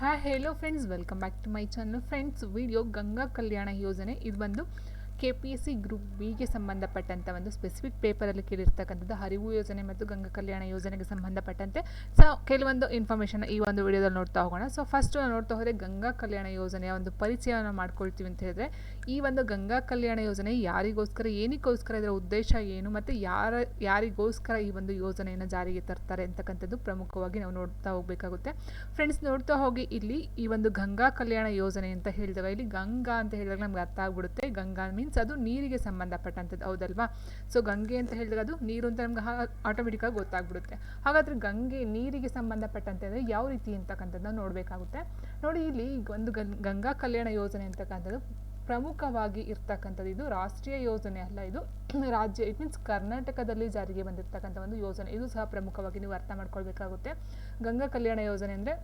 Hi hello friends, welcome back to my channel. Friends, video Ganga Kalyana ಯೋಜನೆ ಇದು ಬಂದು KPSC group ಬಿಗೆ ಸಂಬಂಧಪಟ್ಟಂಥ ಒಂದು ಸ್ಪೆಸಿಫಿಕ್ ಪೇಪರಲ್ಲಿ ಕೇಳಿರ್ತಕ್ಕಂಥದ್ದು ಹರಿವು ಯೋಜನೆ ಮತ್ತು ಗಂಗಾ ಕಲ್ಯಾಣ ಯೋಜನೆಗೆ ಸಂಬಂಧಪಟ್ಟಂತೆ ಕೆಲವೊಂದು ಇನ್ಫಾರ್ಮೇಷನ್ ಈ ಒಂದು ವಿಡಿಯೋದಲ್ಲಿ ನೋಡ್ತಾ ಹೋಗೋಣ. ಫಸ್ಟ್ ನೋಡ್ತಾ ಹೋದರೆ ಗಂಗಾ ಕಲ್ಯಾಣ ಯೋಜನೆಯ ಒಂದು ಪರಿಚಯವನ್ನು ಮಾಡ್ಕೊಳ್ತೀವಿ ಅಂತ ಹೇಳಿದ್ರೆ, ಈ ಒಂದು ಗಂಗಾ ಕಲ್ಯಾಣ ಯೋಜನೆ ಯಾರಿಗೋಸ್ಕರ, ಏನಕ್ಕೋಸ್ಕರ, ಇದರ ಉದ್ದೇಶ ಏನು ಮತ್ತು ಯಾರಿಗೋಸ್ಕರ ಈ ಒಂದು ಯೋಜನೆಯನ್ನು ಜಾರಿಗೆ ತರ್ತಾರೆ ಅಂತಕ್ಕಂಥದ್ದು ಪ್ರಮುಖವಾಗಿ ನಾವು ನೋಡ್ತಾ ಹೋಗಬೇಕಾಗುತ್ತೆ. ಫ್ರೆಂಡ್ಸ್, ನೋಡ್ತಾ ಹೋಗಿ ಇಲ್ಲಿ ಈ ಒಂದು ಗಂಗಾ ಕಲ್ಯಾಣ ಯೋಜನೆ ಅಂತ ಹೇಳಿದಾಗ, ಇಲ್ಲಿ ಗಂಗಾ ಅಂತ ಹೇಳಿದಾಗ ನಮ್ಗೆ ಅರ್ಥ ಆಗ್ಬಿಡುತ್ತೆ. ಗಂಗಾ ಮೀನ್ಸ್ ಅದು ನೀರಿಗೆ ಸಂಬಂಧಪಟ್ಟಂಥದ್ದು, ಹೌದಲ್ವಾ? ಸೊ ಗಂಗೆ ಅಂತ ಹೇಳಿದಾಗ ಅದು ನೀರು ಅಂತ ನಮ್ಗೆ ಆಟೋಮೆಟಿಕ್ ಆಗಿ ಗೊತ್ತಾಗ್ಬಿಡುತ್ತೆ. ಹಾಗಾದ್ರೆ ಗಂಗೆ ನೀರಿಗೆ ಸಂಬಂಧಪಟ್ಟಂತೆ ಅಂದರೆ ಯಾವ ರೀತಿ ಅಂತಕ್ಕಂಥದ್ದನ್ನ ನೋಡಬೇಕಾಗುತ್ತೆ. ನೋಡಿ, ಇಲ್ಲಿ ಒಂದು ಗಂಗಾ ಕಲ್ಯಾಣ ಯೋಜನೆ ಅಂತಕ್ಕಂಥದ್ದು ಪ್ರಮುಖವಾಗಿ ಇರ್ತಕ್ಕಂಥದ್ದು ಇದು ರಾಷ್ಟ್ರೀಯ ಯೋಜನೆ ಅಲ್ಲ, ಇದು ರಾಜ್ಯ, ಇಟ್ ಮೀನ್ಸ್ ಕರ್ನಾಟಕದಲ್ಲಿ ಜಾರಿಗೆ ಬಂದಿರತಕ್ಕಂಥ ಒಂದು ಯೋಜನೆ. ಇದು ಸಹ ಪ್ರಮುಖವಾಗಿ ನೀವು ಅರ್ಥ ಮಾಡ್ಕೊಳ್ಬೇಕಾಗುತ್ತೆ. ಗಂಗಾ ಕಲ್ಯಾಣ ಯೋಜನೆ ಅಂದರೆ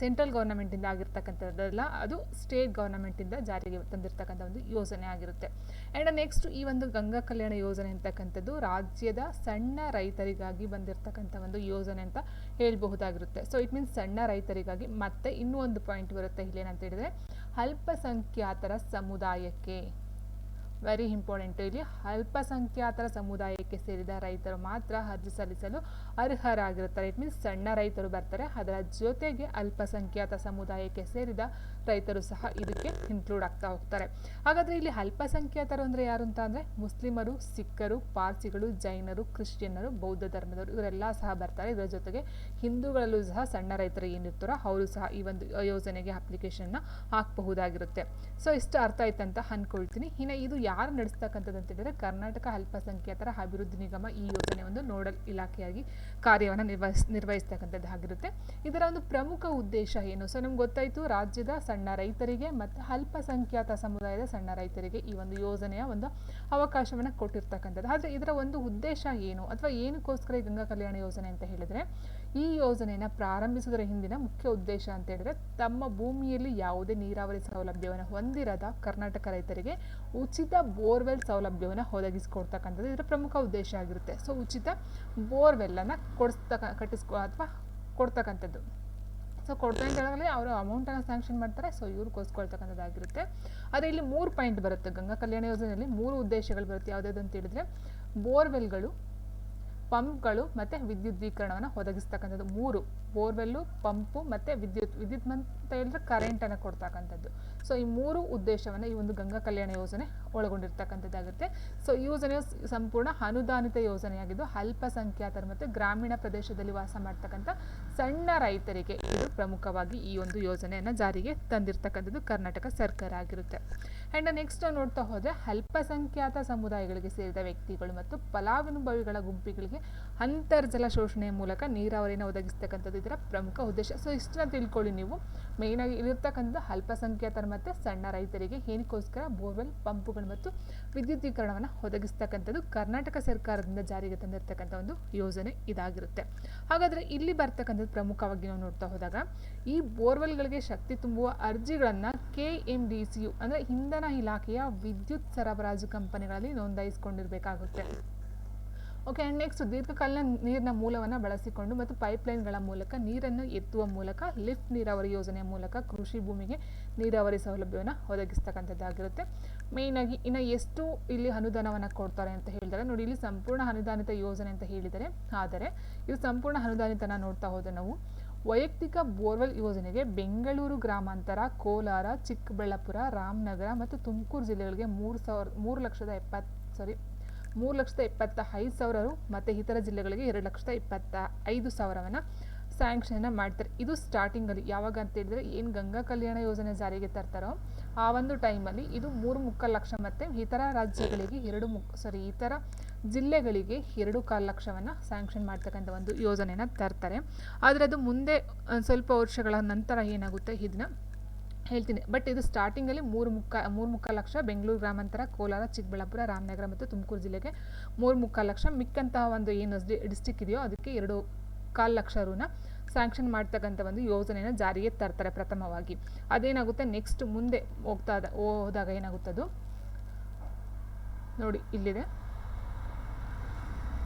ಸೆಂಟ್ರಲ್ ಗೌರ್ಮೆಂಟಿಂದ ಆಗಿರ್ತಕ್ಕಂಥದ್ದಲ್ಲ, ಅದು ಸ್ಟೇಟ್ ಗೌರ್ಮೆಂಟಿಂದ ಜಾರಿಗೆ ತಂದಿರತಕ್ಕಂಥ ಒಂದು ಯೋಜನೆ ಆಗಿರುತ್ತೆ. ಆ್ಯಂಡ್ ನೆಕ್ಸ್ಟ್, ಈ ಒಂದು ಗಂಗಾ ಕಲ್ಯಾಣ ಯೋಜನೆ ಅಂತಕ್ಕಂಥದ್ದು ರಾಜ್ಯದ ಸಣ್ಣ ರೈತರಿಗಾಗಿ ಬಂದಿರತಕ್ಕಂಥ ಒಂದು ಯೋಜನೆ ಅಂತ ಹೇಳಬಹುದಾಗಿರುತ್ತೆ. ಸೊ ಇಟ್ ಮೀನ್ಸ್ ಸಣ್ಣ ರೈತರಿಗಾಗಿ. ಮತ್ತೆ ಇನ್ನೂ ಒಂದು ಪಾಯಿಂಟ್ ಬರುತ್ತೆ ಇಲ್ಲಿ, ಏನಂತ ಹೇಳಿದ್ರೆ ಅಲ್ಪಸಂಖ್ಯಾತರ ಸಮುದಾಯಕ್ಕೆ, ವೆರಿ ಇಂಪಾರ್ಟೆಂಟ್. ಇಲ್ಲಿ ಅಲ್ಪಸಂಖ್ಯಾತರ ಸಮುದಾಯಕ್ಕೆ ಸೇರಿದ ರೈತರು ಮಾತ್ರ ಅರ್ಜಿ ಸಲ್ಲಿಸಲು ಅರ್ಹರಾಗಿರುತ್ತಾರೆ. ಇಟ್ ಮೀನ್ಸ್ ಸಣ್ಣ ರೈತರು ಬರ್ತಾರೆ, ಅದರ ಜೊತೆಗೆ ಅಲ್ಪಸಂಖ್ಯಾತ ಸಮುದಾಯಕ್ಕೆ ಸೇರಿದ ರೈತರು ಸಹ ಇದಕ್ಕೆ ಇನ್ಕ್ಲೂಡ್ ಆಗ್ತಾ ಹೋಗ್ತಾರೆ. ಹಾಗಾದರೆ ಇಲ್ಲಿ ಅಲ್ಪಸಂಖ್ಯಾತರು ಅಂದರೆ ಯಾರು ಅಂತ ಅಂದರೆ ಮುಸ್ಲಿಮರು, ಸಿಖ್ಖರು, ಪಾರ್ಸಿಗಳು, ಜೈನರು, ಕ್ರಿಶ್ಚಿಯನ್ನರು, ಬೌದ್ಧ ಧರ್ಮದವರು, ಇವರೆಲ್ಲ ಸಹ ಬರ್ತಾರೆ. ಇದರ ಜೊತೆಗೆ ಹಿಂದೂಗಳಲ್ಲೂ ಸಹ ಸಣ್ಣ ರೈತರು ಏನಿರ್ತಾರೋ ಅವರು ಸಹ ಈ ಒಂದು ಯೋಜನೆಗೆ ಅಪ್ಲಿಕೇಶನ್ನ ಹಾಕಬಹುದಾಗಿರುತ್ತೆ. ಸೊ ಇಷ್ಟು ಅರ್ಥ ಆಯ್ತಂತ ಅಂದ್ಕೊಳ್ತೀನಿ. ಇನ್ನು ಇದು ಯಾರು ನಡೆಸ್ತಕ್ಕಂಥದ್ದು ಅಂತ ಹೇಳಿದ್ರೆ ಕರ್ನಾಟಕ ಅಲ್ಪಸಂಖ್ಯಾತರ ಅಭಿವೃದ್ಧಿ ನಿಗಮ ಈ ಯೋಜನೆ ಒಂದು ನೋಡಲ್ ಇಲಾಖೆಯಾಗಿ ಕಾರ್ಯವನ್ನು ನಿರ್ವಹಿಸ್ತಕ್ಕಂಥದ್ದಾಗಿರುತ್ತೆ. ಇದರ ಒಂದು ಪ್ರಮುಖ ಉದ್ದೇಶ ಏನು? ಸೊ ನಮ್ಗೆ ಗೊತ್ತಾಯಿತು, ರಾಜ್ಯದ ಸಣ್ಣ ರೈತರಿಗೆ ಮತ್ತು ಅಲ್ಪಸಂಖ್ಯಾತ ಸಮುದಾಯದ ಸಣ್ಣ ರೈತರಿಗೆ ಈ ಒಂದು ಯೋಜನೆಯ ಒಂದು ಅವಕಾಶವನ್ನು ಕೊಟ್ಟಿರ್ತಕ್ಕಂಥದ್ದು. ಆದರೆ ಇದರ ಒಂದು ಉದ್ದೇಶ ಏನು ಅಥವಾ ಏನಕ್ಕೋಸ್ಕರ ಈ ಗಂಗಾ ಕಲ್ಯಾಣ ಯೋಜನೆ ಅಂತ ಹೇಳಿದ್ರೆ, ಈ ಯೋಜನೆಯನ್ನು ಪ್ರಾರಂಭಿಸುವುದರ ಹಿಂದಿನ ಮುಖ್ಯ ಉದ್ದೇಶ ಅಂತ ಹೇಳಿದ್ರೆ, ತಮ್ಮ ಭೂಮಿಯಲ್ಲಿ ಯಾವುದೇ ನೀರಾವರಿ ಸೌಲಭ್ಯವನ್ನು ಹೊಂದಿರದ ಕರ್ನಾಟಕ ರೈತರಿಗೆ ಉಚಿತ ಬೋರ್ವೆಲ್ ಸೌಲಭ್ಯವನ್ನು ಒದಗಿಸಿಕೊಡ್ತಕ್ಕಂಥದ್ದು ಇದರ ಪ್ರಮುಖ ಉದ್ದೇಶ ಆಗಿರುತ್ತೆ. ಸೊ ಉಚಿತ ಬೋರ್ವೆಲ್ಲನ್ನು ಕೊಡ್ತಕ್ಕಂಥದ್ದು. ಸೊ ಕೊಡ್ತಾರೆ ಅಂತ ಹೇಳಿದ್ರೆ ಅವರು ಅಮೌಂಟನ್ನು ಸ್ಯಾಂಕ್ಷನ್ ಮಾಡ್ತಾರೆ. ಸೊ ಇವ್ರು ಕೋಸ್ಕೊಳ್ತಕ್ಕಂಥದ್ದಾಗಿರುತ್ತೆ. ಆದರೆ ಇಲ್ಲಿ 3 ಪಾಯಿಂಟ್ ಬರುತ್ತೆ. ಗಂಗಾ ಕಲ್ಯಾಣ ಯೋಜನೆಯಲ್ಲಿ 3 ಉದ್ದೇಶಗಳು ಬರುತ್ತೆ. ಯಾವುದಾದ್ರು ಅಂತ ಹೇಳಿದ್ರೆ ಬೋರ್ವೆಲ್ಗಳು, ಪಂಪ್ಗಳು ಮತ್ತು ವಿದ್ಯುದ್ದೀಕರಣವನ್ನು ಒದಗಿಸ್ತಕ್ಕಂಥದ್ದು. 3 ಬೋರ್ವೆಲ್ಲು, ಪಂಪು ಮತ್ತು ವಿದ್ಯುತ್ ಅಂತ ಹೇಳಿದ್ರೆ ಕರೆಂಟನ್ನು ಕೊಡ್ತಕ್ಕಂಥದ್ದು. ಸೊ ಈ 3 ಉದ್ದೇಶವನ್ನು ಈ ಒಂದು ಗಂಗಾ ಕಲ್ಯಾಣ ಯೋಜನೆ ಒಳಗೊಂಡಿರ್ತಕ್ಕಂಥದ್ದಾಗುತ್ತೆ. ಸೊ ಈ ಯೋಜನೆಯು ಸಂಪೂರ್ಣ ಅನುದಾನಿತ ಯೋಜನೆಯಾಗಿದ್ದು ಅಲ್ಪಸಂಖ್ಯಾತರು ಮತ್ತು ಗ್ರಾಮೀಣ ಪ್ರದೇಶದಲ್ಲಿ ವಾಸ ಮಾಡ್ತಕ್ಕಂಥ ಸಣ್ಣ ರೈತರಿಗೆ ಇದು ಪ್ರಮುಖವಾಗಿ ಈ ಒಂದು ಯೋಜನೆಯನ್ನು ಜಾರಿಗೆ ತಂದಿರತಕ್ಕಂಥದ್ದು ಕರ್ನಾಟಕ ಸರ್ಕಾರ ಆಗಿರುತ್ತೆ. ಆ್ಯಂಡ್ ನೆಕ್ಸ್ಟ್ ನೋಡ್ತಾ ಹೋದರೆ ಅಲ್ಪಸಂಖ್ಯಾತ ಸಮುದಾಯಗಳಿಗೆ ಸೇರಿದ ವ್ಯಕ್ತಿಗಳು ಮತ್ತು ಫಲಾನುಭವಿಗಳ ಗುಂಪಿಗಳಿಗೆ ಅಂತರ್ಜಲ ಶೋಷಣೆಯ ಮೂಲಕ ನೀರಾವರಿಯನ್ನು ಒದಗಿಸ್ತಕ್ಕಂಥದ್ದು ಇದರ ಪ್ರಮುಖ ಉದ್ದೇಶ. ಸೊ ಇಷ್ಟನ್ನ ತಿಳ್ಕೊಳ್ಳಿ ನೀವು. ಮೇಯ್ನಾಗಿ ಇಲ್ಲಿರ್ತಕ್ಕಂಥದ್ದು ಅಲ್ಪಸಂಖ್ಯಾತರ ಮತ್ತು ಸಣ್ಣ ರೈತರಿಗೆ ಏನಕ್ಕೋಸ್ಕರ ಬೋರ್ವೆಲ್, ಪಂಪುಗಳು ಮತ್ತು ವಿದ್ಯುದ್ದೀಕರಣವನ್ನು ಒದಗಿಸ್ತಕ್ಕಂಥದ್ದು ಕರ್ನಾಟಕ ಸರ್ಕಾರದಿಂದ ಜಾರಿಗೆ ತಂದಿರತಕ್ಕಂಥ ಒಂದು ಯೋಜನೆ ಇದಾಗಿರುತ್ತೆ. ಹಾಗಾದರೆ ಇಲ್ಲಿ ಬರ್ತಕ್ಕಂಥದ್ದು ಪ್ರಮುಖವಾಗಿ ನಾವು ನೋಡ್ತಾ ಹೋದಾಗ, ಈ ಬೋರ್ವೆಲ್ಗಳಿಗೆ ಶಕ್ತಿ ತುಂಬುವ ಅರ್ಜಿಗಳನ್ನು KMDCU ಅಂದರೆ ಇಂಧನ ಇಲಾಖೆಯ ವಿದ್ಯುತ್ ಸರಬರಾಜು ಕಂಪನಿಗಳಲ್ಲಿ ನೋಂದಾಯಿಸಿಕೊಂಡಿರಬೇಕಾಗುತ್ತೆ. ಓಕೆ. ಆ್ಯಂಡ್ ನೆಕ್ಸ್ಟ್, ದೀರ್ಘಕಾಲೀನ ನೀರಿನ ಮೂಲವನ್ನು ಬಳಸಿಕೊಂಡು ಮತ್ತು ಪೈಪ್ಲೈನ್ಗಳ ಮೂಲಕ ನೀರನ್ನು ಎತ್ತುವ ಮೂಲಕ ಲಿಫ್ಟ್ ನೀರಾವರಿ ಯೋಜನೆಯ ಮೂಲಕ ಕೃಷಿ ಭೂಮಿಗೆ ನೀರಾವರಿ ಸೌಲಭ್ಯವನ್ನು ಒದಗಿಸ್ತಕ್ಕಂಥದ್ದಾಗಿರುತ್ತೆ. ಮೇಯ್ನಾಗಿ ಇನ್ನು ಎಷ್ಟು ಇಲ್ಲಿ ಅನುದಾನವನ್ನು ಕೊಡ್ತಾರೆ ಅಂತ ಹೇಳಿದರೆ, ನೋಡಿ ಇಲ್ಲಿ ಸಂಪೂರ್ಣ ಅನುದಾನಿತ ಯೋಜನೆ ಅಂತ ಹೇಳಿದರೆ, ಆದರೆ ಇದು ಸಂಪೂರ್ಣ ಅನುದಾನಿತನ ನೋಡ್ತಾ ಹೋದರೆ ನಾವು ವೈಯಕ್ತಿಕ ಬೋರ್ವೆಲ್ ಯೋಜನೆಗೆ ಬೆಂಗಳೂರು ಗ್ರಾಮಾಂತರ, ಕೋಲಾರ, ಚಿಕ್ಕಬಳ್ಳಾಪುರ, ರಾಮನಗರ ಮತ್ತು ತುಮಕೂರು ಜಿಲ್ಲೆಗಳಿಗೆ 3,75,000 ಮತ್ತು ಇತರ ಜಿಲ್ಲೆಗಳಿಗೆ 2,25,000 ಸ್ಯಾಂಕ್ಷನ್ ಮಾಡ್ತಾರೆ. ಇದು ಸ್ಟಾರ್ಟಿಂಗಲ್ಲಿ ಯಾವಾಗ ಅಂತ ಹೇಳಿದ್ರೆ, ಏನು ಗಂಗಾ ಕಲ್ಯಾಣ ಯೋಜನೆ ಜಾರಿಗೆ ತರ್ತಾರೋ ಆ ಒಂದು ಟೈಮಲ್ಲಿ ಇದು 3,25,000 ಮತ್ತು ಇತರ ರಾಜ್ಯಗಳಿಗೆ ಇತರ ಜಿಲ್ಲೆಗಳಿಗೆ 2,25,000 ಸ್ಯಾಂಕ್ಷನ್ ಮಾಡ್ತಕ್ಕಂಥ ಒಂದು ಯೋಜನೆಯನ್ನು ತರ್ತಾರೆ. ಆದರೆ ಅದು ಮುಂದೆ ಸ್ವಲ್ಪ ವರ್ಷಗಳ ನಂತರ ಏನಾಗುತ್ತೆ ಇದನ್ನ ಹೇಳ್ತೀನಿ. ಬಟ್ ಇದು ಸ್ಟಾರ್ಟಿಂಗಲ್ಲಿ 3,25,000 ಬೆಂಗಳೂರು ಗ್ರಾಮಾಂತರ, ಕೋಲಾರ, ಚಿಕ್ಕಬಳ್ಳಾಪುರ, ರಾಮನಗರ ಮತ್ತು ತುಮಕೂರು ಜಿಲ್ಲೆಗೆ 3,25,000. ಮಿಕ್ಕಂತಹ ಒಂದು ಏನು ಡಿಸ್ಟಿಕ್ ಇದೆಯೋ ಅದಕ್ಕೆ 2,25,000 ಸ್ಯಾಂಕ್ಷನ್ ಮಾಡ್ತಕ್ಕಂಥ ಒಂದು ಯೋಜನೆಯನ್ನು ಜಾರಿಗೆ ತರ್ತಾರೆ ಪ್ರಥಮವಾಗಿ. ಅದೇನಾಗುತ್ತೆ ನೆಕ್ಸ್ಟ್ ಮುಂದೆ ಹೋದಾಗ ಏನಾಗುತ್ತದು ನೋಡಿ ಇಲ್ಲಿದೆ.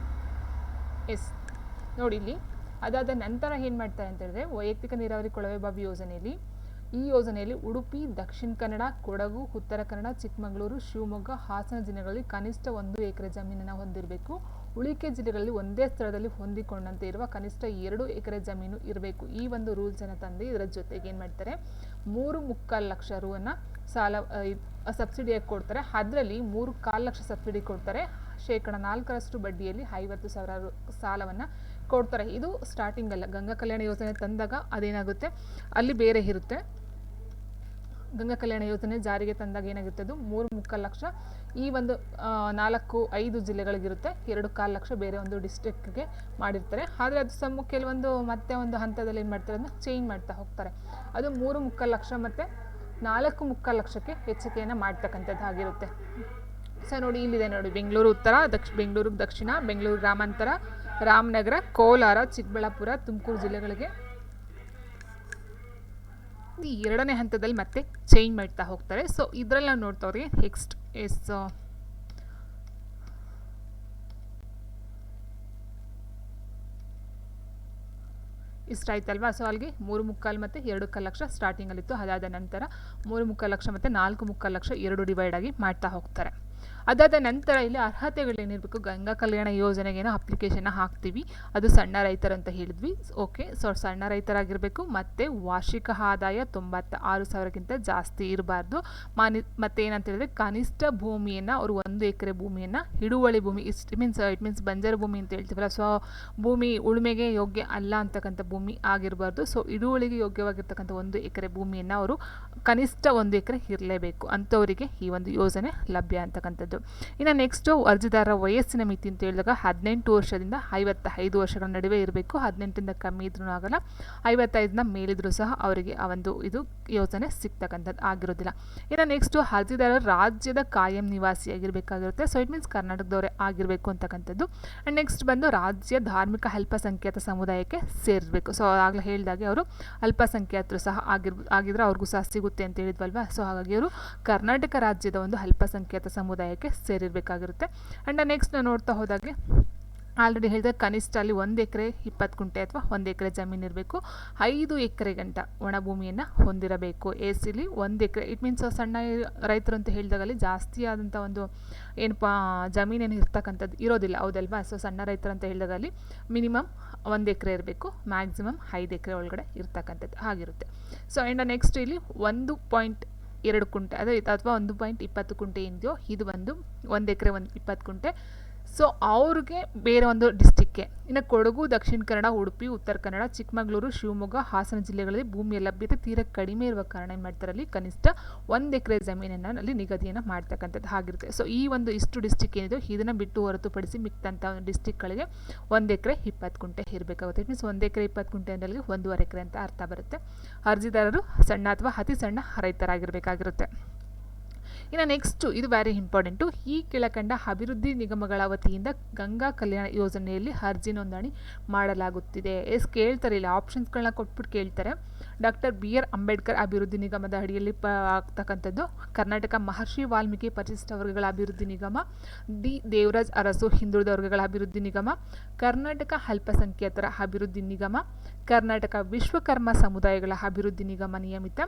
ನೋಡಿ ಇಲ್ಲಿ ಅದಾದ ನಂತರ ಏನು ಮಾಡ್ತಾರೆ ಅಂತ ಹೇಳಿದ್ರೆ ವೈಯಕ್ತಿಕ ನೀರಾವರಿ ಕೊಳವೆಬಾವಿ ಯೋಜನೆಯಲ್ಲಿ ಈ ಯೋಜನೆಯಲ್ಲಿ ಉಡುಪಿ, ದಕ್ಷಿಣ ಕನ್ನಡ, ಕೊಡಗು, ಉತ್ತರ ಕನ್ನಡ, ಚಿಕ್ಕಮಗಳೂರು, ಶಿವಮೊಗ್ಗ, ಹಾಸನ ಜಿಲ್ಲೆಗಳಲ್ಲಿ ಕನಿಷ್ಠ 1 ಎಕರೆ ಜಮೀನನ್ನು ಹೊಂದಿರಬೇಕು. ಉಳಿಕೆ ಜಿಲ್ಲೆಗಳಲ್ಲಿ ಒಂದೇ ಸ್ಥಳದಲ್ಲಿ ಹೊಂದಿಕೊಂಡಂತೆ ಇರುವ ಕನಿಷ್ಠ 2 ಎಕರೆ ಜಮೀನು ಇರಬೇಕು. ಈ ಒಂದು ರೂಲ್ಸನ್ನು ತಂದು ಇದರ ಜೊತೆಗೆ ಏನು ಮಾಡ್ತಾರೆ 3.25 ಲಕ್ಷ ರೂವನ್ನು ಸಾಲ ಸಬ್ಸಿಡಿಯಾಗಿ ಕೊಡ್ತಾರೆ. ಅದರಲ್ಲಿ 3.25 ಲಕ್ಷ ಸಬ್ಸಿಡಿ ಕೊಡ್ತಾರೆ. 4% ಬಡ್ಡಿಯಲ್ಲಿ 50,000 ಸಾಲವನ್ನು ಕೊಡ್ತಾರೆ. ಇದು ಸ್ಟಾರ್ಟಿಂಗ್ ಅಲ್ಲ, ಗಂಗಾ ಕಲ್ಯಾಣ ಯೋಜನೆ ತಂದಾಗ ಅದೇನಾಗುತ್ತೆ ಅಲ್ಲಿ ಬೇರೆ ಇರುತ್ತೆ. ಗಂಗಾ ಕಲ್ಯಾಣ ಯೋಜನೆ ಜಾರಿಗೆ ತಂದಾಗ ಏನಾಗುತ್ತೆ ಅದು 3.25 ಲಕ್ಷ ಈ ಒಂದು 4-5 ಜಿಲ್ಲೆಗಳಿಗಿರುತ್ತೆ. 2.25 ಲಕ್ಷ ಬೇರೆ ಒಂದು ಡಿಸ್ಟ್ರಿಕ್ಟ್ಗೆ ಮಾಡಿರ್ತಾರೆ. ಆದರೆ ಅದು ಕೆಲವೊಂದು ಮತ್ತೆ ಒಂದು ಹಂತದಲ್ಲಿ ಏನು ಮಾಡ್ತಾರೆ ಅದನ್ನ ಚೇಂಜ್ ಮಾಡ್ತಾ ಹೋಗ್ತಾರೆ. ಅದು 3.25 ಲಕ್ಷ ಮತ್ತು 4.25 ಲಕ್ಷಕ್ಕೆ ಹೆಚ್ಚಿಗೆಯನ್ನು ಮಾಡ್ತಕ್ಕಂಥದ್ದು ಆಗಿರುತ್ತೆ. ಸೊ ನೋಡಿ ಇಲ್ಲಿದೆ ನೋಡಿ, ಬೆಂಗಳೂರು ಉತ್ತರ, ಬೆಂಗಳೂರು ದಕ್ಷಿಣ, ಬೆಂಗಳೂರು ಗ್ರಾಮಾಂತರ, ರಾಮನಗರ, ಕೋಲಾರ, ಚಿಕ್ಕಬಳ್ಳಾಪುರ, ತುಮಕೂರು ಜಿಲ್ಲೆಗಳಿಗೆ ಈ 2ನೇ ಹಂತದಲ್ಲಿ ಮತ್ತೆ ಚೇಂಜ್ ಮಾಡ್ತಾ ಹೋಗ್ತಾರೆ. ಸೊ ಇದರಲ್ಲಿ ನಾವು ನೋಡ್ತಾ ಹೋದ್ರೆ ನೆಕ್ಸ್ಟ್ ಇಷ್ಟ ಆಯ್ತಲ್ವಾ. ಸೊ ಅಲ್ಲಿಗೆ 3.25 ಮತ್ತು 2.25 ಲಕ್ಷ ಸ್ಟಾರ್ಟಿಂಗಲ್ಲಿತ್ತು. ಅದಾದ ನಂತರ 3.25 ಲಕ್ಷ ಮತ್ತು 4.25 ಲಕ್ಷ 2 ಡಿವೈಡ್ ಆಗಿ ಮಾಡ್ತಾ ಹೋಗ್ತಾರೆ. ಅದಾದ ನಂತರ ಇಲ್ಲಿ ಅರ್ಹತೆಗಳೇನಿರಬೇಕು, ಗಂಗಾ ಕಲ್ಯಾಣ ಯೋಜನೆಗೇನೋ ಅಪ್ಲಿಕೇಶನ್ನ ಹಾಕ್ತೀವಿ, ಅದು ಸಣ್ಣ ರೈತರು ಅಂತ ಹೇಳಿದ್ವಿ. ಓಕೆ, ಸೊ ಸಣ್ಣ ರೈತರಾಗಿರಬೇಕು ಮತ್ತು ವಾರ್ಷಿಕ ಆದಾಯ 96,000ಕ್ಕಿಂತ ಜಾಸ್ತಿ ಇರಬಾರ್ದು. ಮತ್ತು ಏನಂತ ಹೇಳಿದ್ರೆ ಕನಿಷ್ಠ ಭೂಮಿಯನ್ನು ಅವರು 1 ಎಕರೆ ಭೂಮಿಯನ್ನು ಹಿಡುವಳಿ ಭೂಮಿ, ಇಟ್ ಮೀನ್ಸ್ ಬಂಜರು ಭೂಮಿ ಅಂತ ಹೇಳ್ತೀವಲ್ಲ, ಸೊ ಭೂಮಿ ಉಳುಮೆಗೆ ಯೋಗ್ಯ ಅಲ್ಲ ಅಂತಕ್ಕಂಥ ಭೂಮಿ ಆಗಿರಬಾರ್ದು. ಸೊ ಹಿಡುವಳಿಗೆ ಯೋಗ್ಯವಾಗಿರ್ತಕ್ಕಂಥ 1 ಎಕರೆ ಭೂಮಿಯನ್ನು ಅವರು ಕನಿಷ್ಠ 1 ಎಕರೆ ಇರಲೇಬೇಕು. ಅಂಥವರಿಗೆ ಈ ಒಂದು ಯೋಜನೆ ಲಭ್ಯ ಅಂತಕ್ಕಂಥದ್ದು. ಇನ್ನು ನೆಕ್ಸ್ಟು ಅರ್ಜಿದಾರರ ವಯಸ್ಸಿನ ಮಿತಿ ಅಂತ ಹೇಳಿದಾಗ 18 ವರ್ಷದಿಂದ 55 ವರ್ಷಗಳ ನಡುವೆ ಇರಬೇಕು. 18ರಿಂದ ಕಮ್ಮಿ ಇದ್ರೂ ಆಗಲ್ಲ, 55ನ ಮೇಲಿದ್ರೂ ಸಹ ಅವರಿಗೆ ಆ ಒಂದು ಇದು ಯೋಜನೆ ಸಿಗ್ತಕ್ಕಂಥದ್ದು ಆಗಿರೋದಿಲ್ಲ. ಇನ್ನು ನೆಕ್ಸ್ಟು ಅರ್ಜಿದಾರರು ರಾಜ್ಯದ ಕಾಯಂ ನಿವಾಸಿಯಾಗಿರಬೇಕಾಗಿರುತ್ತೆ. ಸೊ ಇಟ್ ಮೀನ್ಸ್ ಕರ್ನಾಟಕದವರೇ ಆಗಿರಬೇಕು ಅಂತಕ್ಕಂಥದ್ದು. ಆ್ಯಂಡ್ ನೆಕ್ಸ್ಟ್ ಬಂದು ರಾಜ್ಯ ಧಾರ್ಮಿಕ ಅಲ್ಪಸಂಖ್ಯಾತ ಸಮುದಾಯಕ್ಕೆ ಸೇರಿಸಬೇಕು. ಸೊ ಆಗಲೇ ಹೇಳಿದಾಗೆ ಅವರು ಅಲ್ಪಸಂಖ್ಯಾತರು ಸಹ ಆಗಿದ್ರೆ ಅವ್ರಿಗೂ ಸಹ ಸಿಗುತ್ತೆ ಅಂತ ಹೇಳಿದ್ವಲ್ವ. ಸೊ ಹಾಗಾಗಿ ಅವರು ಕರ್ನಾಟಕ ರಾಜ್ಯದ ಒಂದು ಅಲ್ಪಸಂಖ್ಯಾತ ಸಮುದಾಯಕ್ಕೆ ಸೇರಿರಬೇಕಾಗಿರುತ್ತೆ. ಆ್ಯಂಡ್ ನೆಕ್ಸ್ಟ್ ನಾವು ನೋಡ್ತಾ ಹೋದಾಗೆ ಆಲ್ರೆಡಿ ಹೇಳಿದ್ರೆ ಕನಿಷ್ಠ ಅಲ್ಲಿ 1 ಎಕರೆ 20 ಗುಂಟೆ ಅಥವಾ 1 ಎಕರೆ ಜಮೀನು ಇರಬೇಕು. 5 ಎಕರೆ ಗಂಟ ಒಣಭೂಮಿಯನ್ನು ಹೊಂದಿರಬೇಕು. ಎಸಿಲಿ 1 ಎಕರೆ, ಇಟ್ ಮೀನ್ಸ್ ಸಣ್ಣ ರೈತರು ಅಂತ ಹೇಳಿದಾಗಲ್ಲಿ ಜಾಸ್ತಿ ಆದಂಥ ಒಂದು ಏನಪ್ಪ ಜಮೀನೇನು ಇರ್ತಕ್ಕಂಥದ್ದು ಇರೋದಿಲ್ಲ, ಹೌದಲ್ವಾ. ಸೊ ಸಣ್ಣ ರೈತರು ಅಂತ ಹೇಳಿದಾಗಲ್ಲಿ ಮಿನಿಮಮ್ 1 ಎಕರೆ ಇರಬೇಕು, ಮ್ಯಾಕ್ಸಿಮಮ್ 5 ಎಕರೆ ಒಳಗಡೆ ಇರ್ತಕ್ಕಂಥದ್ದು ಆಗಿರುತ್ತೆ. ಸೊ ಆ್ಯಂಡ್ ನೆಕ್ಸ್ಟ್ ಇಲ್ಲಿ 1.2 ಕುಂಟೆ ಅಥವಾ 1.20 ಕುಂಟೆ ಏನಿದೆಯೋ ಇದು ಬಂದು 1 ಎಕರೆ 20 ಕುಂಟೆ. ಸೊ ಅವ್ರಿಗೆ ಬೇರೆ ಒಂದು ಡಿಸ್ಟಿಕ್ಗೆ. ಇನ್ನು ಕೊಡಗು, ದಕ್ಷಿಣ ಕನ್ನಡ, ಉಡುಪಿ, ಉತ್ತರ ಕನ್ನಡ, ಚಿಕ್ಕಮಗಳೂರು, ಶಿವಮೊಗ್ಗ, ಹಾಸನ ಜಿಲ್ಲೆಗಳಲ್ಲಿ ಭೂಮಿಯ ಲಭ್ಯತೆ ತೀರಾ ಕಡಿಮೆ ಇರುವ ಕಾರಣ ಏನು ಮಾಡ್ತಾರೆ ಅಲ್ಲಿ ಕನಿಷ್ಠ 1 ಎಕರೆ ಜಮೀನನ್ನು ಅಲ್ಲಿ ನಿಗದಿಯನ್ನು ಮಾಡ್ತಕ್ಕಂಥದ್ದು ಆಗಿರುತ್ತೆ. ಸೊ ಈ ಒಂದು ಇಷ್ಟು ಡಿಸ್ಟಿಕ್ ಏನಿದೆ ಇದನ್ನು ಬಿಟ್ಟು ಹೊರತುಪಡಿಸಿ ಮಿಕ್ಕಂಥ ಡಿಸ್ಟಿಕ್ಗಳಿಗೆ 1 ಎಕರೆ 20 ಕುಂಟೆ ಇರಬೇಕಾಗುತ್ತೆ. ಇಟ್ ಮೀನ್ಸ್ 1 ಎಕರೆ 20 ಕುಂಟೆ ಅಂದರೆ 1.5 ಎಕರೆ ಅಂತ ಅರ್ಥ ಬರುತ್ತೆ. ಅರ್ಜಿದಾರರು ಸಣ್ಣ ಅಥವಾ ಅತಿ ಸಣ್ಣ ರೈತರಾಗಿರಬೇಕಾಗಿರುತ್ತೆ. ಇನ್ನು ನೆಕ್ಸ್ಟು ಇದು ವೆರಿ ಇಂಪಾರ್ಟೆಂಟು, ಈ ಕೆಳಕಂಡ ಅಭಿವೃದ್ಧಿ ನಿಗಮಗಳ ವತಿಯಿಂದ ಗಂಗಾ ಕಲ್ಯಾಣ ಯೋಜನೆಯಲ್ಲಿ ಅರ್ಜಿ ನೋಂದಣಿ ಮಾಡಲಾಗುತ್ತಿದೆ. ಕೇಳ್ತಾರೆ ಇಲ್ಲ ಆಪ್ಷನ್ಸ್ಗಳನ್ನ ಕೊಟ್ಬಿಟ್ಟು ಕೇಳ್ತಾರೆ. ಡಾಕ್ಟರ್ BR ಅಂಬೇಡ್ಕರ್ ಅಭಿವೃದ್ಧಿ ನಿಗಮದ ಅಡಿಯಲ್ಲಿ ಆಗ್ತಕ್ಕಂಥದ್ದು, ಕರ್ನಾಟಕ ಮಹರ್ಷಿ ವಾಲ್ಮೀಕಿ ಪರಿಶಿಷ್ಟ ವರ್ಗಗಳ ಅಭಿವೃದ್ಧಿ ನಿಗಮ, ದೇವರಾಜ್ ಅರಸು ಹಿಂದುಳಿದ ವರ್ಗಗಳ ಅಭಿವೃದ್ಧಿ ನಿಗಮ, ಕರ್ನಾಟಕ ಅಲ್ಪಸಂಖ್ಯಾತರ ಅಭಿವೃದ್ಧಿ ನಿಗಮ, ಕರ್ನಾಟಕ ವಿಶ್ವಕರ್ಮ ಸಮುದಾಯಗಳ ಅಭಿವೃದ್ಧಿ ನಿಗಮ ನಿಯಮಿತ,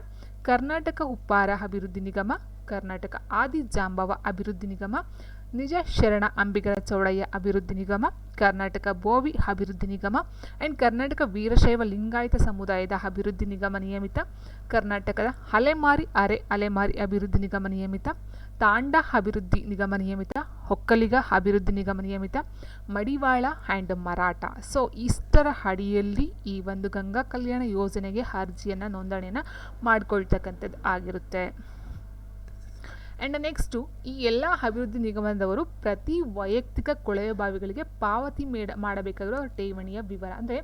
ಕರ್ನಾಟಕ ಉಪ್ಪಾರ ಅಭಿವೃದ್ಧಿ ನಿಗಮ, ಕರ್ನಾಟಕ ಆದಿ ಜಾಂಬವ ಅಭಿವೃದ್ಧಿ ನಿಗಮ, ನಿಜ ಶರಣ ಅಂಬಿಗರ ಚೌಡಯ್ಯ ಅಭಿವೃದ್ಧಿ ನಿಗಮ, ಕರ್ನಾಟಕ ಬೋವಿ ಅಭಿವೃದ್ಧಿ ನಿಗಮ ಆ್ಯಂಡ್ ಕರ್ನಾಟಕ ವೀರಶೈವ ಲಿಂಗಾಯತ ಸಮುದಾಯದ ಅಭಿವೃದ್ಧಿ ನಿಗಮ ನಿಯಮಿತ, ಕರ್ನಾಟಕದ ಅಲೆಮಾರಿ ಅಭಿವೃದ್ಧಿ ನಿಗಮ ನಿಯಮಿತ, ತಾಂಡ ಅಭಿವೃದ್ಧಿ ನಿಗಮ ನಿಯಮಿತ, ಒಕ್ಕಲಿಗ ಅಭಿವೃದ್ಧಿ ನಿಗಮ ನಿಯಮಿತ, ಮಡಿವಾಳ ಆ್ಯಂಡ್ ಮರಾಠ. ಸೊ ಇಷ್ಟರ ಅಡಿಯಲ್ಲಿ ಈ ಒಂದು ಗಂಗಾ ಕಲ್ಯಾಣ ಯೋಜನೆಗೆ ಅರ್ಜಿಯನ್ನು ನೋಂದಣಿಯನ್ನು ಮಾಡಿಕೊಳ್ತಕ್ಕಂಥದ್ದು ಆಗಿರುತ್ತೆ. ಆ್ಯಂಡ್ ನೆಕ್ಸ್ಟು ಈ ಎಲ್ಲ ಅಭಿವೃದ್ಧಿ ನಿಗಮದವರು ಪ್ರತಿ ವೈಯಕ್ತಿಕ ಕೊಳವೆ ಬಾವಿಗಳಿಗೆ ಪಾವತಿ ಮಾಡಬೇಕಾಗಿರೋ ಠೇವಣಿಯ ವಿವರ. ಅಂದರೆ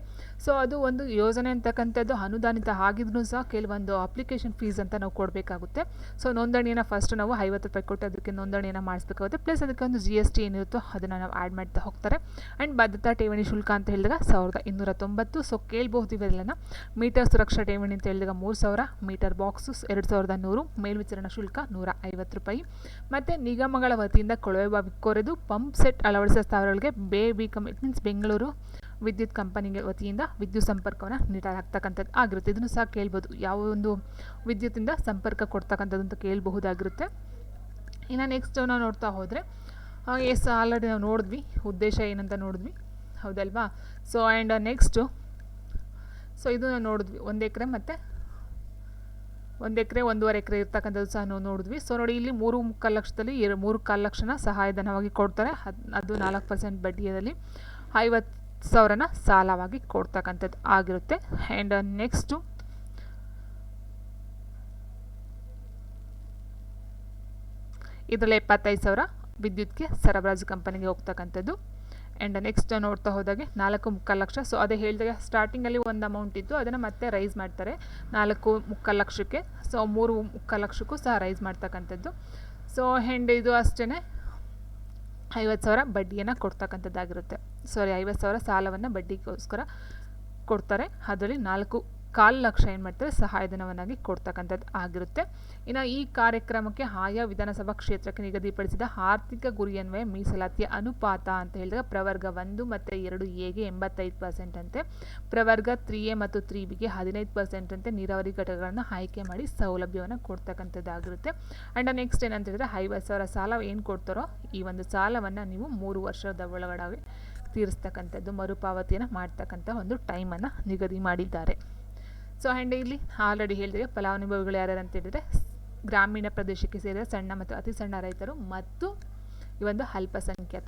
ಸೊ ಅದು ಒಂದು ಯೋಜನೆ ಅಂತಕ್ಕಂಥದ್ದು ಅನುದಾನಿತ ಆಗಿದ್ರೂ ಸಹ ಕೆಲವೊಂದು ಅಪ್ಲಿಕೇಶನ್ ಫೀಸ್ ಅಂತ ನಾವು ಕೊಡಬೇಕಾಗುತ್ತೆ. ಸೊ ನೋಂದಣಿಯನ್ನು ಫಸ್ಟ್ ನಾವು 50 ರೂಪಾಯಿ ಕೊಟ್ಟು ಅದಕ್ಕೆ ನೋಂದಣಿಯನ್ನು ಮಾಡಿಸ್ಬೇಕಾಗುತ್ತೆ. ಪ್ಲಸ್ ಅದಕ್ಕೆ ಒಂದು GST ಏನಿರುತ್ತೋ ಅದನ್ನು ನಾವು ಆ್ಯಡ್ ಮಾಡ್ತಾ ಹೋಗ್ತಾರೆ. ಆ್ಯಂಡ್ ಭದ್ರತಾ ಠೇವಣಿ ಶುಲ್ಕ ಅಂತ ಹೇಳಿದಾಗ 1290. ಸೊ ಕೇಳಬಹುದು ಇವೆಲ್ಲನ. ಮೀಟರ್ ಸುರಕ್ಷಾ ಠೇವಣಿ ಅಂತ ಹೇಳಿದಾಗ 3000, ಮೀಟರ್ ಬಾಕ್ಸು 2100, ಮೇಲ್ವಿಚಾರಣಾ ಶುಲ್ಕ 150 ರೂಪಾಯಿ. ಮತ್ತು ನಿಗಮಗಳ ವತಿಯಿಂದ ಕೊಳವೆ ಬಾವಿ ಕೊರೆದು ಪಂಪ್ ಸೆಟ್ ಅಳವಡಿಸಿದ ಸ್ಥಾವರಗಳಿಗೆ ಇಟ್ ಮೀನ್ಸ್ ಬೆಂಗಳೂರು ವಿದ್ಯುತ್ ಕಂಪನಿಗೆ ವತಿಯಿಂದ ವಿದ್ಯುತ್ ಸಂಪರ್ಕವನ್ನು ನೀಡಲಾಗ್ತಕ್ಕಂಥದ್ದು ಆಗಿರುತ್ತೆ. ಇದನ್ನು ಸಹ ಕೇಳ್ಬೋದು, ಯಾವ ಒಂದು ವಿದ್ಯುತ್ತಿಂದ ಸಂಪರ್ಕ ಕೊಡ್ತಕ್ಕಂಥದ್ದು ಅಂತ ಕೇಳಬಹುದಾಗಿರುತ್ತೆ. ಇನ್ನು ನೆಕ್ಸ್ಟ್ ನಾವು ನೋಡ್ತಾ ಹೋದರೆ ಎಸ್ ಆಲ್ರೆಡಿ ನಾವು ನೋಡಿದ್ವಿ ಉದ್ದೇಶ ಏನಂತ ನೋಡಿದ್ವಿ, ಹೌದಲ್ವಾ. ಸೊ ಆ್ಯಂಡ್ ನೆಕ್ಸ್ಟು ಇದು ನಾವು ನೋಡಿದ್ವಿ 1 ಎಕರೆ ಮತ್ತು 1 ಎಕರೆ 1.5 ಎಕರೆ ಇರ್ತಕ್ಕಂಥದ್ದು ಸಹ ನಾವು ನೋಡಿದ್ವಿ. ಸೊ ನೋಡಿ, ಇಲ್ಲಿ 3.25 ಲಕ್ಷದಲ್ಲಿ 3.25 ಲಕ್ಷನ ಸಹಾಯಧನವಾಗಿ ಕೊಡ್ತಾರೆ. ಅದು 4% ಬಡ್ಡಿಯಲ್ಲಿ 50,000ನ ಸಾಲವಾಗಿ ಕೊಡ್ತಕ್ಕಂಥದ್ದು ಆಗಿರುತ್ತೆ. ಆ್ಯಂಡ್ ನೆಕ್ಸ್ಟು ಇದರಲ್ಲಿ 75,000 ವಿದ್ಯುತ್ಗೆ ಸರಬರಾಜು ಕಂಪನಿಗೆ ಹೋಗ್ತಕ್ಕಂಥದ್ದು. ಆ್ಯಂಡ್ ನೆಕ್ಸ್ಟ್ ನೋಡ್ತಾ ಹೋದಾಗೆ 4.25 ಲಕ್ಷ. ಸೊ ಅದೇ ಹೇಳಿದಾಗ ಸ್ಟಾರ್ಟಿಂಗಲ್ಲಿ ಒಂದು ಅಮೌಂಟ್ ಇತ್ತು, ಅದನ್ನು ಮತ್ತೆ ರೈಸ್ ಮಾಡ್ತಾರೆ 4.25 ಲಕ್ಷಕ್ಕೆ. ಸೊ 3.25 ಲಕ್ಷಕ್ಕೂ ಸಹ ರೈಸ್ ಮಾಡ್ತಕ್ಕಂಥದ್ದು. ಸೊ ಆ್ಯಂಡ್ ಇದು ಅಷ್ಟೇ 50,000 ಬಡ್ಡಿಯನ್ನು ಕೊಡ್ತಕ್ಕಂಥದ್ದಾಗಿರುತ್ತೆ. 50,000 ಸಾಲವನ್ನು ಬಡ್ಡಿಗೋಸ್ಕರ ಕೊಡ್ತಾರೆ. ಅದರಲ್ಲಿ 4.25 ಲಕ್ಷ ಏನು ಮಾಡ್ತಾರೆ ಸಹಾಯಧನವನ್ನಾಗಿ ಕೊಡ್ತಕ್ಕಂಥದ್ದು ಆಗಿರುತ್ತೆ. ಇನ್ನು ಈ ಕಾರ್ಯಕ್ರಮಕ್ಕೆ ಆಯಾ ವಿಧಾನಸಭಾ ಕ್ಷೇತ್ರಕ್ಕೆ ನಿಗದಿಪಡಿಸಿದ ಆರ್ಥಿಕ ಗುರಿಯನ್ವಯ ಮೀಸಲಾತಿಯ ಅನುಪಾತ ಅಂತ ಹೇಳಿದಾಗ ಪ್ರವರ್ಗ 1 ಮತ್ತು 2A ಗೆ 85% ಅಂತೆ, ಪ್ರವರ್ಗ 3A ಮತ್ತು 3Bಗೆ 15% ಅಂತೆ ನೀರಾವರಿ ಘಟಕಗಳನ್ನು ಆಯ್ಕೆ ಮಾಡಿ ಸೌಲಭ್ಯವನ್ನು ಕೊಡ್ತಕ್ಕಂಥದ್ದಾಗಿರುತ್ತೆ. ಆ್ಯಂಡ್ ನೆಕ್ಸ್ಟ್ ಏನಂತ ಹೇಳಿದ್ರೆ 50,000 ಸಾಲ ಏನು ಕೊಡ್ತಾರೋ ಈ ಒಂದು ಸಾಲವನ್ನು ನೀವು 3 ವರ್ಷದ ಒಳಗಡೆ ತೀರಿಸ್ತಕ್ಕಂಥದ್ದು, ಮರುಪಾವತಿಯನ್ನು ಮಾಡ್ತಕ್ಕಂಥ ಒಂದು ಟೈಮನ್ನು ನಿಗದಿ ಮಾಡಿದ್ದಾರೆ. ಸೊ ಆ್ಯಂಡ್ ಇಲ್ಲಿ ಆಲ್ರೆಡಿ ಹೇಳಿದರೆ ಫಲಾನುಭವಿಗಳು ಯಾರ್ಯಾರು ಅಂತ ಹೇಳಿದರೆ ಗ್ರಾಮೀಣ ಪ್ರದೇಶಕ್ಕೆ ಸೇರಿದ ಸಣ್ಣ ಮತ್ತು ಅತಿ ಸಣ್ಣ ರೈತರು ಮತ್ತು ಈ ಒಂದು ಅಲ್ಪಸಂಖ್ಯಾತರು